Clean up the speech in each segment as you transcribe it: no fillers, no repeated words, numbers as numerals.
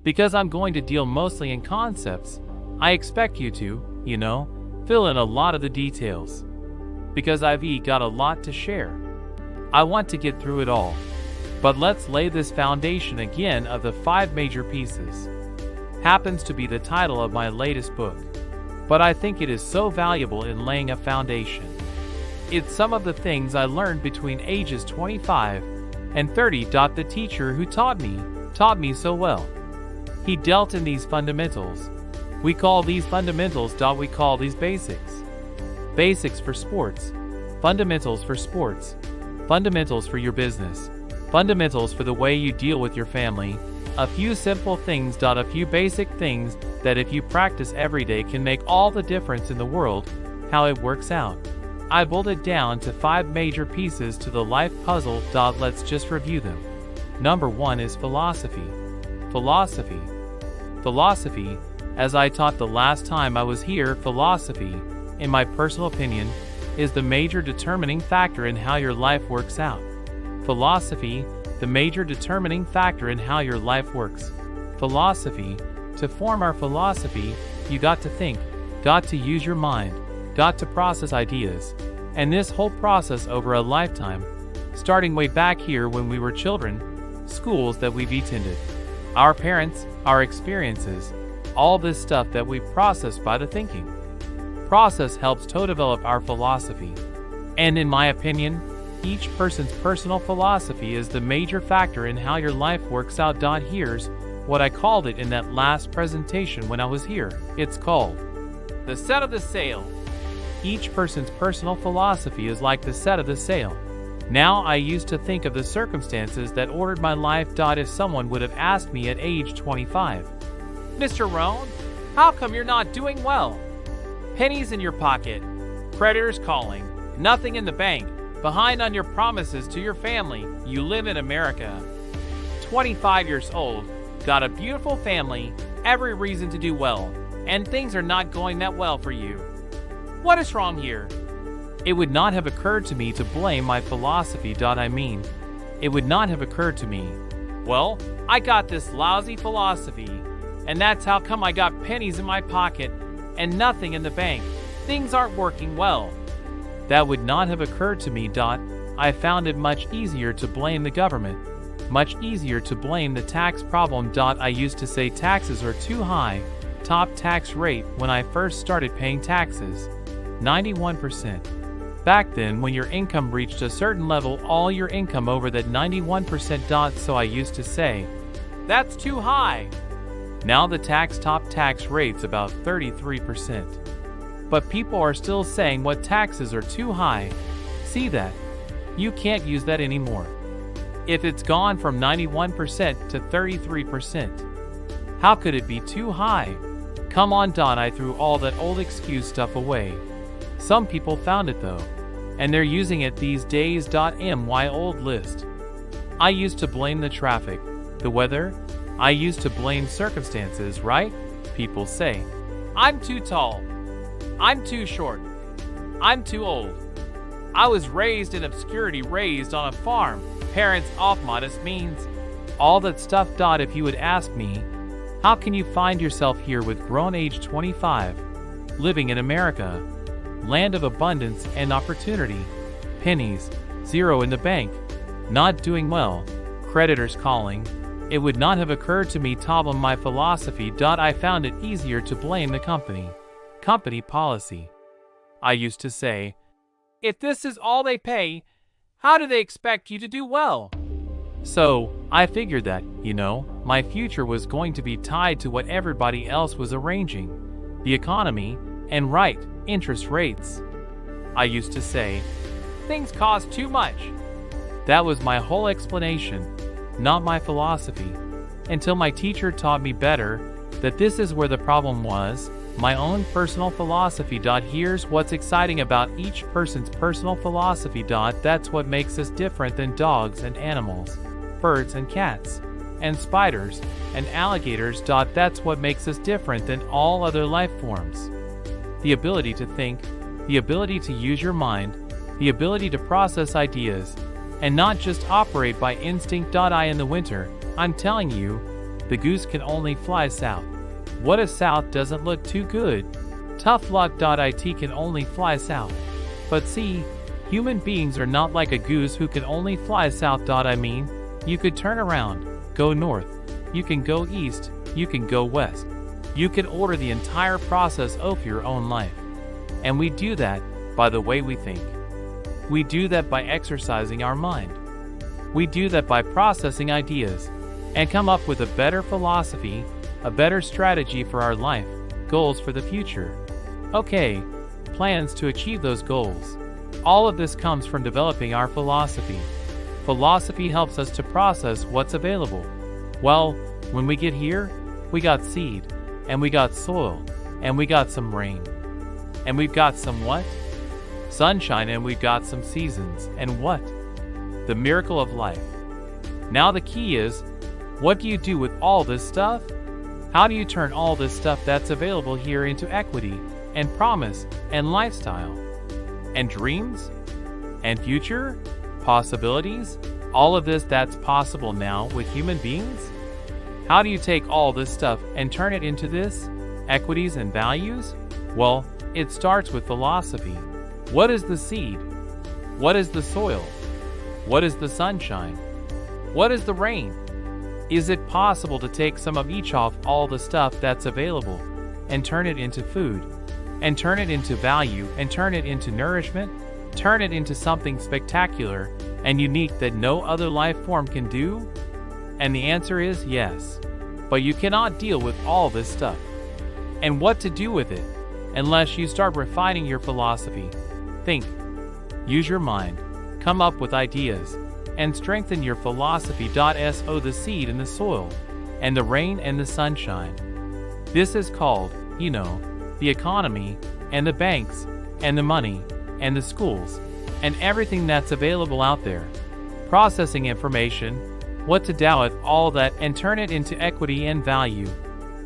Because I'm going to deal mostly in concepts, I expect you to, fill in a lot of the details. Because I've got a lot to share. I want to get through it all. But let's lay this foundation again of the 5 major pieces. Happens to be the title of my latest book. But I think it is so valuable in laying a foundation. It's some of the things I learned between ages 25 and 30. The teacher who taught me so well. He dealt in these fundamentals. We call these fundamentals. We call these basics. Basics for sports. Fundamentals for sports. Fundamentals for your business. Fundamentals for the way you deal with your family. A few simple things. A few basic things that if you practice every day can make all the difference in the world. How it works out. I boiled it down to 5 major pieces to the life puzzle. Let's just review them. Number 1 is philosophy. Philosophy. Philosophy, as I taught the last time I was here, philosophy, in my personal opinion, is the major determining factor in how your life works out. Philosophy, the major determining factor in how your life works. Philosophy, to form our philosophy, you got to think, got to use your mind, got to process ideas, and this whole process over a lifetime, starting way back here when we were children, schools that we've attended, our parents, our experiences, all this stuff that we've processed by the thinking. Process helps to develop our philosophy. And in my opinion, each person's personal philosophy is the major factor in how your life works out. Here's what I called it in that last presentation when I was here. It's called the set of the sail. Each person's personal philosophy is like the set of the sail. Now I used to think of the circumstances that ordered my life. If someone would have asked me at age 25, Mr. Rohn, how come you're not doing well? Pennies in your pocket, creditors calling, nothing in the bank, behind on your promises to your family, you live in America. 25 years old, got a beautiful family, every reason to do well, and things are not going that well for you. What is wrong here? It would not have occurred to me to blame my philosophy. It would not have occurred to me. Well, I got this lousy philosophy, and that's how come I got pennies in my pocket and nothing in the bank. Things aren't working well. That would not have occurred to me. I found it much easier to blame the government, much easier to blame the tax problem. I used to say taxes are too high, top tax rate when I first started paying taxes, 91%. Back then when your income reached a certain level, all your income over that 91%. So I used to say, that's too high. Now the top tax rate's about 33%. But people are still saying what taxes are too high. See that? You can't use that anymore. If it's gone from 91% to 33%, how could it be too high? Come on. I threw all that old excuse stuff away. Some people found it though, and they're using it these days. My old list. I used to blame the traffic, the weather. I used to blame circumstances, right? People say, I'm too tall. I'm too short. I'm too old. I was raised in obscurity, raised on a farm, parents off modest means. All that stuff. If you would ask me, how can you find yourself here with grown age 25, living in America, land of abundance and opportunity, pennies, zero in the bank, not doing well, creditors calling? It would not have occurred to me to blame my philosophy. I found it easier to blame the company policy. I used to say, if this is all they pay, how do they expect you to do well? So I figured that, my future was going to be tied to what everybody else was arranging, the economy, and interest rates. I used to say, things cost too much. That was my whole explanation, not my philosophy, until my teacher taught me better, that this is where the problem was, my own personal philosophy. Here's what's exciting about each person's personal philosophy. That's what makes us different than dogs and animals, birds and cats, and spiders and alligators. That's what makes us different than all other life forms. The ability to think, the ability to use your mind, the ability to process ideas, and not just operate by instinct. In the winter, I'm telling you, The goose can only fly south. What if south doesn't look too good? Tough luck.it can only fly south. But see, human beings are not like a goose who can only fly south. I mean, you could turn around, go north, you can go east, you can go west. You can order the entire process of your own life. And we do that by the way we think. We do that by exercising our mind. We do that by processing ideas and come up with a better philosophy, a better strategy for our life, goals for the future. Okay, plans to achieve those goals. All of this comes from developing our philosophy. Philosophy helps us to process what's available. Well, when we get here, we got seed, and we got soil, and we got some rain. And we've got some what? Sunshine, and we've got some seasons, and what? The miracle of life. Now the key is, what do you do with all this stuff? How do you turn all this stuff that's available here into equity, and promise, and lifestyle, and dreams, and future, possibilities? All of this that's possible now with human beings? How do you take all this stuff and turn it into this, equities and values? Well, it starts with philosophy. What is the seed? What is the soil? What is the sunshine? What is the rain? Is it possible to take some of each off all the stuff that's available and turn it into food, and turn it into value, and turn it into nourishment, turn it into something spectacular and unique that no other life form can do? And the answer is yes. But you cannot deal with all this stuff and what to do with it unless you start refining your philosophy. Think, use your mind, come up with ideas, and strengthen your philosophy. So the seed and the soil, and the rain and the sunshine. This is called, the economy, and the banks, and the money, and the schools, and everything that's available out there. Processing information, what to do with all that and turn it into equity and value.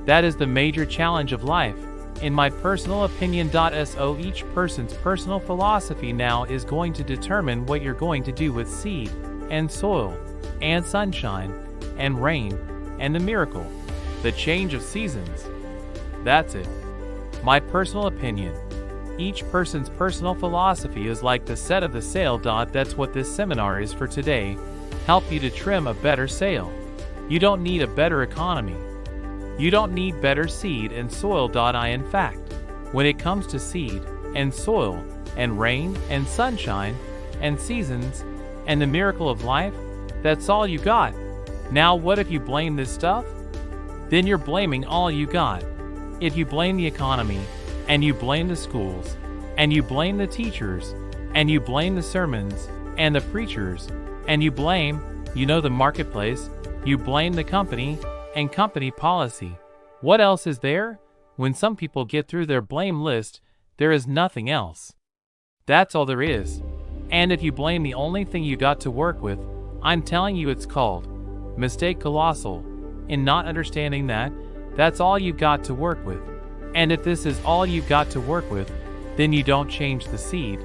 That is the major challenge of life. In my personal opinion. So each person's personal philosophy now is going to determine what you're going to do with seed, and soil, and sunshine, and rain, and the miracle, the change of seasons. That's it. My personal opinion. Each person's personal philosophy is like the set of the sail. That's what this seminar is for today. Help you to trim a better sail. You don't need a better economy. You don't need better seed and soil. In fact, when it comes to seed, and soil, and rain, and sunshine, and seasons, and the miracle of life, that's all you got. Now what if you blame this stuff? Then you're blaming all you got. If you blame the economy, and you blame the schools, and you blame the teachers, and you blame the sermons, and the preachers, and you blame, the marketplace, you blame the company, and company policy. What else is there? When some people get through their blame list, there is nothing else. That's all there is. And if you blame the only thing you got to work with, I'm telling you it's called mistake colossal. In not understanding that, that's all you've got to work with. And if this is all you've got to work with, then you don't change the seed,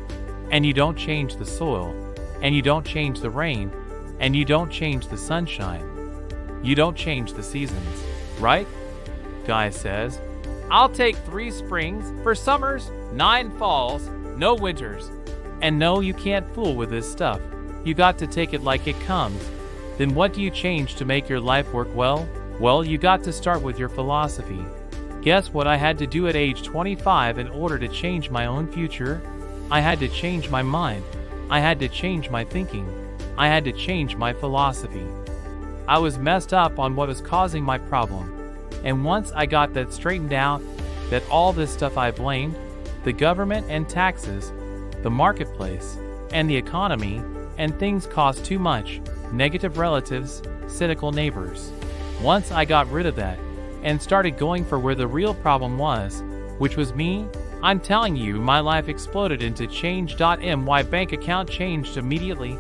and you don't change the soil, and you don't change the rain, and you don't change the sunshine. You don't change the seasons, right? Guy says, I'll take 3 springs for summers, 9 falls, no winters. And no, you can't fool with this stuff. You got to take it like it comes. Then what do you change to make your life work well? Well, you got to start with your philosophy. Guess what I had to do at age 25 in order to change my own future? I had to change my mind. I had to change my thinking. I had to change my philosophy. I was messed up on what was causing my problem. And once I got that straightened out, that all this stuff I blamed, the government and taxes, the marketplace, and the economy, and things cost too much, negative relatives, cynical neighbors. Once I got rid of that, and started going for where the real problem was, which was me, I'm telling you, my life exploded into change. My bank account changed immediately.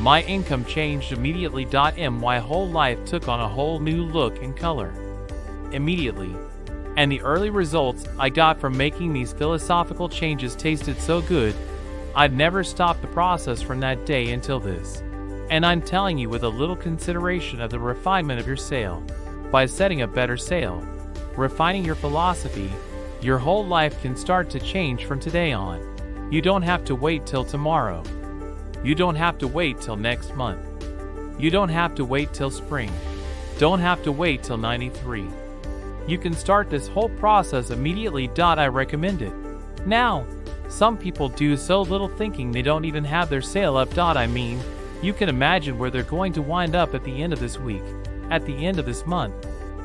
My income changed immediately. My whole life took on a whole new look and color. Immediately. And the early results I got from making these philosophical changes tasted so good, I'd never stopped the process from that day until this. And I'm telling you, with a little consideration of the refinement of your sale, by setting a better sail, refining your philosophy, your whole life can start to change from today on. You don't have to wait till tomorrow. You don't have to wait till next month. You don't have to wait till spring. Don't have to wait till 93. You can start this whole process immediately. I recommend it. Now, some people do so little thinking they don't even have their sale up. I mean, you can imagine where they're going to wind up at the end of this week, at the end of this month,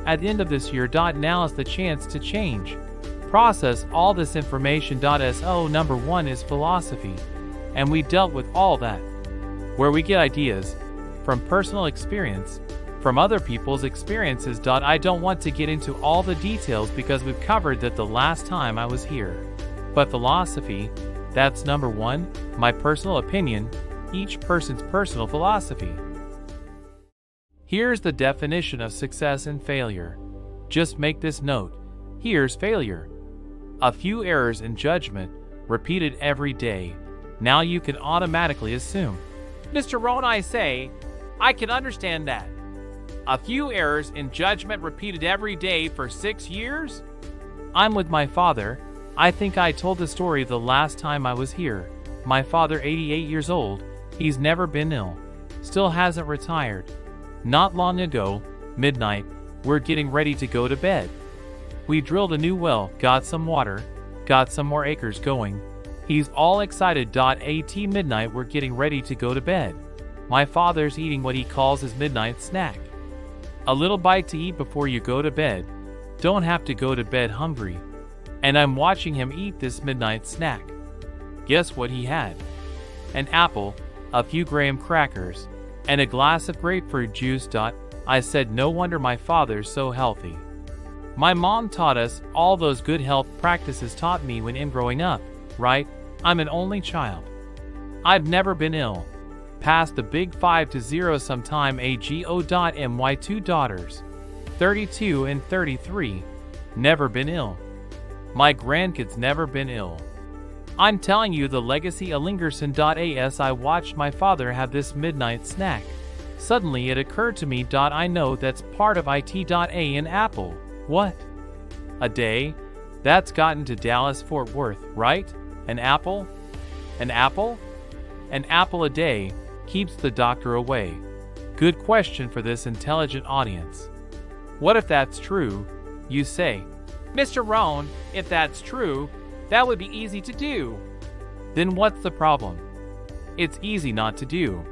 at the end of this year. Now is the chance to change. Process all this information. So number one is philosophy, and we dealt with all that. Where we get ideas from personal experience, from other people's experiences. I don't want to get into all the details because we've covered that the last time I was here. But philosophy, that's number one, my personal opinion, each person's personal philosophy. Here's the definition of success and failure. Just make this note. Here's failure. A few errors in judgment, repeated every day. Now you can automatically assume. Mr. Rohn, I say, I can understand that. A few errors in judgment repeated every day for 6 years? I'm with my father. I think I told the story the last time I was here. My father, 88 years old, he's never been ill. Still hasn't retired. Not long ago, midnight, we're getting ready to go to bed. We drilled a new well, got some water, got some more acres going. He's all excited. At midnight, we're getting ready to go to bed. My father's eating what he calls his midnight snack. A little bite to eat before you go to bed. Don't have to go to bed hungry. And I'm watching him eat this midnight snack. Guess what he had? An apple, a few graham crackers, and a glass of grapefruit juice. I said, no wonder my father's so healthy. My mom taught us all those good health practices taught me when I'm growing up, right? I'm an only child. I've never been ill. Past the big 5-0 sometime ago. My 2 daughters, 32 and 33, never been ill. My grandkids never been ill. I'm telling you, the legacy lingers. As I watched my father have this midnight snack, suddenly it occurred to me. I know that's part of it. An apple. What? A day? That's gotten to Dallas-Fort Worth, right? An apple? An apple? An apple a day keeps the doctor away. Good question for this intelligent audience. What if that's true? You say, Mr. Rohn, if that's true, that would be easy to do. Then what's the problem? It's easy not to do.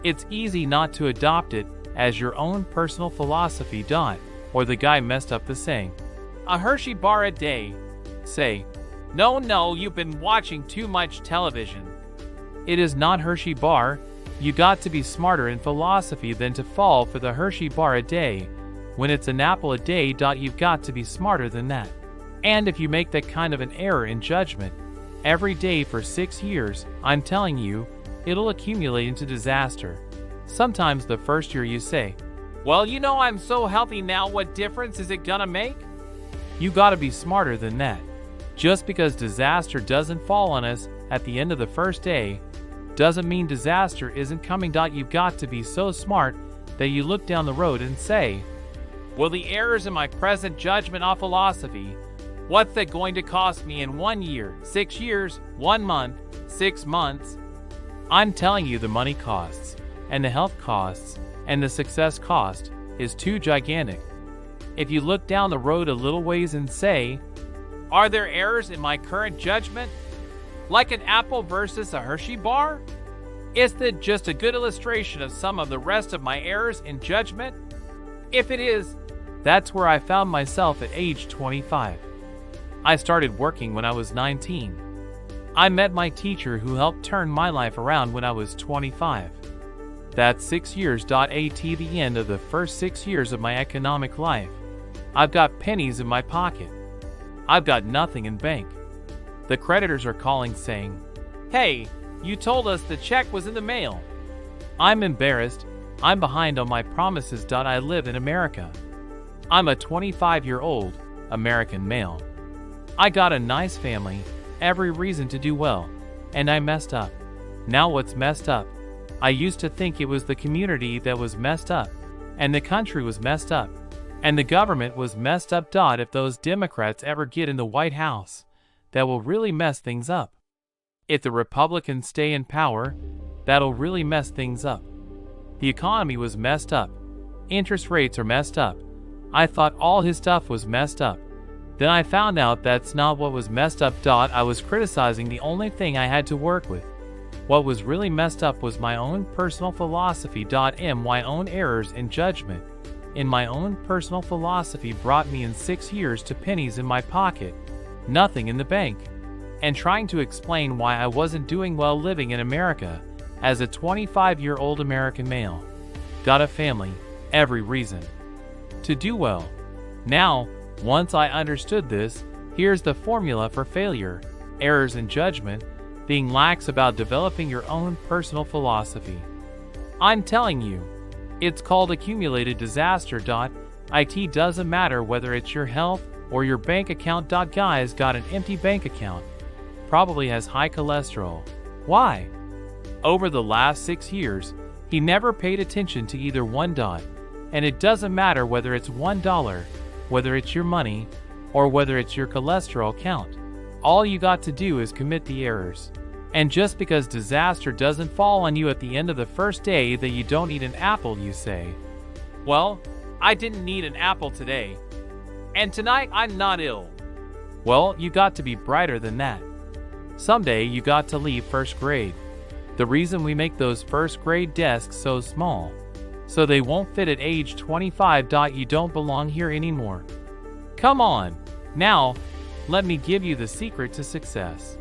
It's easy not to adopt it as your own personal philosophy. Or the guy messed up the saying, a Hershey bar a day. Say, no, you've been watching too much television. It is not Hershey bar. You got to be smarter in philosophy than to fall for the Hershey bar a day. When it's an apple a day. You've got to be smarter than that. And if you make that kind of an error in judgment every day for 6 years, I'm telling you, it'll accumulate into disaster. Sometimes the first year you say, well, I'm so healthy now, what difference is it gonna make? You gotta be smarter than that. Just because disaster doesn't fall on us at the end of the first day, doesn't mean disaster isn't coming. You've got to be so smart that you look down the road and say, well, the errors in my present judgment of philosophy, what's that going to cost me in 1 year, 6 years, 1 month, 6 months? I'm telling you, the money costs, and the health costs, and the success cost is too gigantic. If you look down the road a little ways and say, are there errors in my current judgment? Like an apple versus a Hershey bar? Is that just a good illustration of some of the rest of my errors in judgment? If it is, that's where I found myself at age 25. I started working when I was 19. I met my teacher who helped turn my life around when I was 25. That's 6 years. At the end of the first 6 years of my economic life, I've got pennies in my pocket. I've got nothing in bank. The creditors are calling saying, hey, you told us the check was in the mail. I'm embarrassed. I'm behind on my promises. I live in America. I'm a 25-year-old American male. I got a nice family, every reason to do well, and I messed up. Now what's messed up? I used to think it was the community that was messed up, and the country was messed up. And the government was messed up. If those Democrats ever get in the White House, that will really mess things up. If the Republicans stay in power, that'll really mess things up. The economy was messed up. Interest rates are messed up. I thought all his stuff was messed up. Then I found out that's not what was messed up. I was criticizing the only thing I had to work with. What was really messed up was my own personal philosophy. My own errors in judgment in my own personal philosophy brought me in 6 years to pennies in my pocket, nothing in the bank, and trying to explain why I wasn't doing well living in America as a 25-year-old American male. Got a family, every reason to do well. Now, once I understood this, here's the formula for failure: errors in judgment, being lax about developing your own personal philosophy. I'm telling you, it's called accumulated disaster. It doesn't matter whether it's your health or your bank account. Guy's got an empty bank account, probably has high cholesterol. Why? Over the last 6 years, he never paid attention to either one. And it doesn't matter whether it's $1, whether it's your money, or whether it's your cholesterol count. All you got to do is commit the errors. And just because disaster doesn't fall on you at the end of the first day that you don't eat an apple, you say, well, I didn't need an apple today, and tonight I'm not ill. Well, you got to be brighter than that. Someday you got to leave first grade. The reason we make those first grade desks so small, so they won't fit at age 25. You don't belong here anymore. Come on, now, let me give you the secret to success.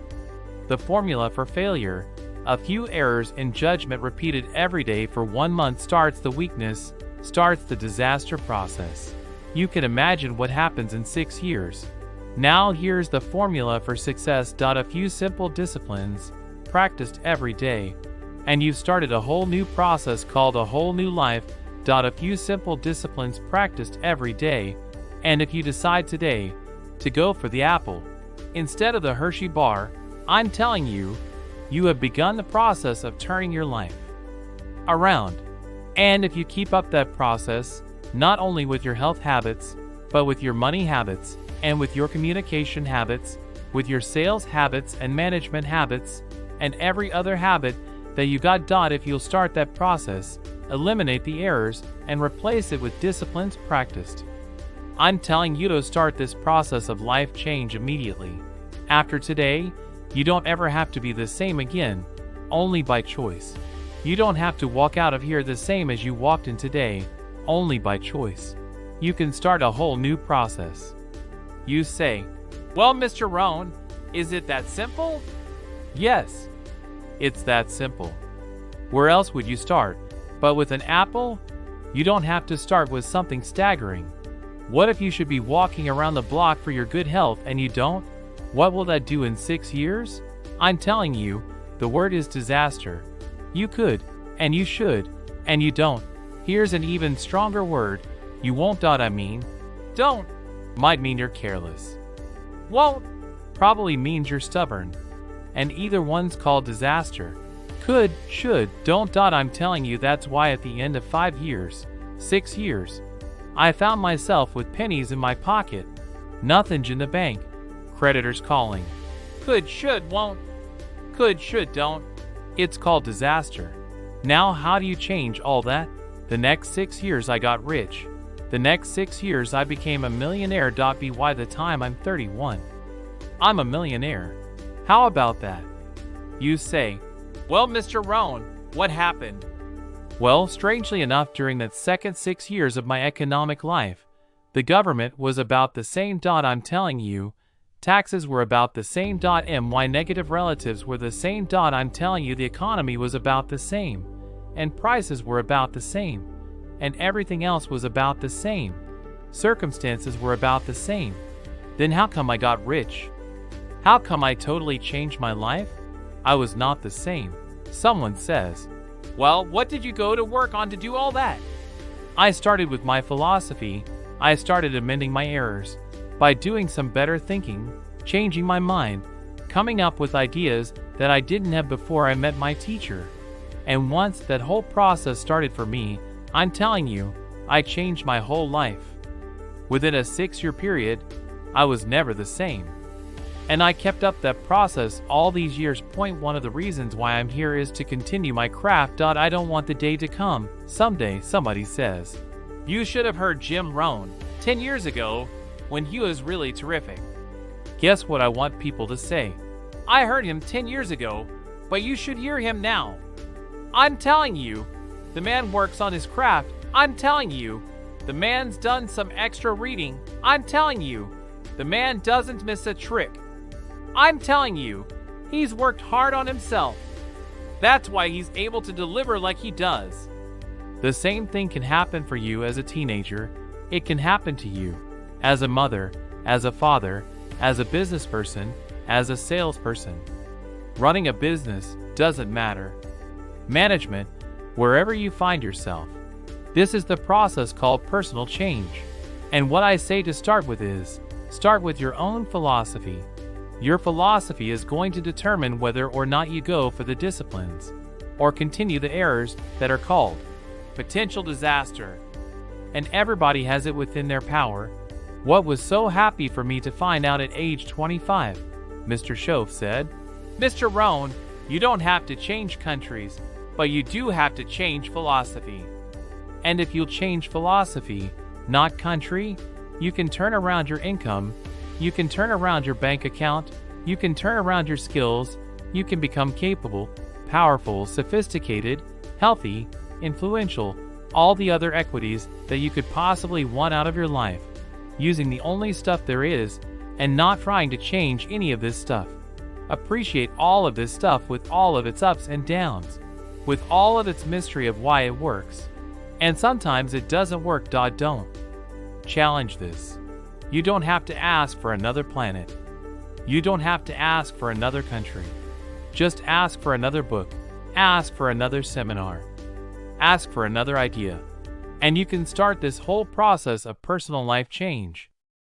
The formula for failure: a few errors in judgment repeated every day for 1 month starts the weakness, starts the disaster process. You can imagine what happens in 6 years. Now here's the formula for success. A few simple disciplines, practiced every day, and you've started a whole new process called a whole new life. A few simple disciplines practiced every day, and if you decide today to go for the apple instead of the Hershey bar, I'm telling you, you have begun the process of turning your life around. And if you keep up that process, not only with your health habits, but with your money habits, and with your communication habits, with your sales habits and management habits, and every other habit that you got. If you'll start that process, eliminate the errors, and replace it with disciplines practiced, I'm telling you to start this process of life change immediately. After today, you don't ever have to be the same again, only by choice. You don't have to walk out of here the same as you walked in today, only by choice. You can start a whole new process. You say, well, Mr. Rohn, is it that simple? Yes, it's that simple. Where else would you start? But with an apple? You don't have to start with something staggering. What if you should be walking around the block for your good health and you don't? What will that do in 6 years? I'm telling you, the word is disaster. You could, and you should, and you don't. Here's an even stronger word: you won't. Don't might mean you're careless. Won't probably means you're stubborn. And either one's called disaster. Could, should, don't. I'm telling you, that's why at the end of 5 years, 6 years, I found myself with pennies in my pocket, nothing in the bank, creditors calling. Could, should, won't. Could, should, don't. It's called disaster. Now how do you change all that? The next 6 years I got rich. The next 6 years I became a millionaire. By the time I'm 31, I'm a millionaire. How about that? You say, well, Mr. Rohn, what happened? Well, strangely enough, during that second 6 years of my economic life, the government was about the same. I'm telling you, taxes were about the same. My negative relatives were the same. I'm telling you, the economy was about the same, and prices were about the same, and everything else was about the same. Circumstances were about the same. Then how come I got rich? How come I totally changed my life? I was not the same. Someone says, well, what did you go to work on to do all that? I started with my philosophy. I started amending my errors by doing some better thinking, changing my mind, coming up with ideas that I didn't have before I met my teacher. And once that whole process started for me, I'm telling you, I changed my whole life. Within a 6-year period, I was never the same. And I kept up that process all these years. One of the reasons why I'm here is to continue my craft. I don't want the day to come someday somebody says, "You should have heard Jim Rohn 10 years ago when he was really terrific." Guess what I want people to say? "I heard him 10 years ago, but you should hear him now." I'm telling you, the man works on his craft. I'm telling you, the man's done some extra reading. I'm telling you, the man doesn't miss a trick. I'm telling you, he's worked hard on himself. That's why he's able to deliver like he does. The same thing can happen for you as a teenager. It can happen to you as a mother, as a father, as a business person, as a salesperson. Running a business doesn't matter. Management, wherever you find yourself. This is the process called personal change. And what I say to start with is, start with your own philosophy. Your philosophy is going to determine whether or not you go for the disciplines or continue the errors that are called potential disaster. And everybody has it within their power. What was so happy for me to find out at age 25, Mr. Schoaf said, "Mr. Rohn, you don't have to change countries, but you do have to change philosophy. And if you'll change philosophy, not country, you can turn around your income, you can turn around your bank account, you can turn around your skills, you can become capable, powerful, sophisticated, healthy, influential, all the other equities that you could possibly want out of your life, using the only stuff there is and not trying to change any of this stuff. Appreciate all of this stuff with all of its ups and downs, with all of its mystery of why it works. And sometimes it doesn't work. Don't challenge this. You don't have to ask for another planet. You don't have to ask for another country. Just ask for another book. Ask for another seminar. Ask for another idea. And you can start this whole process of personal life change.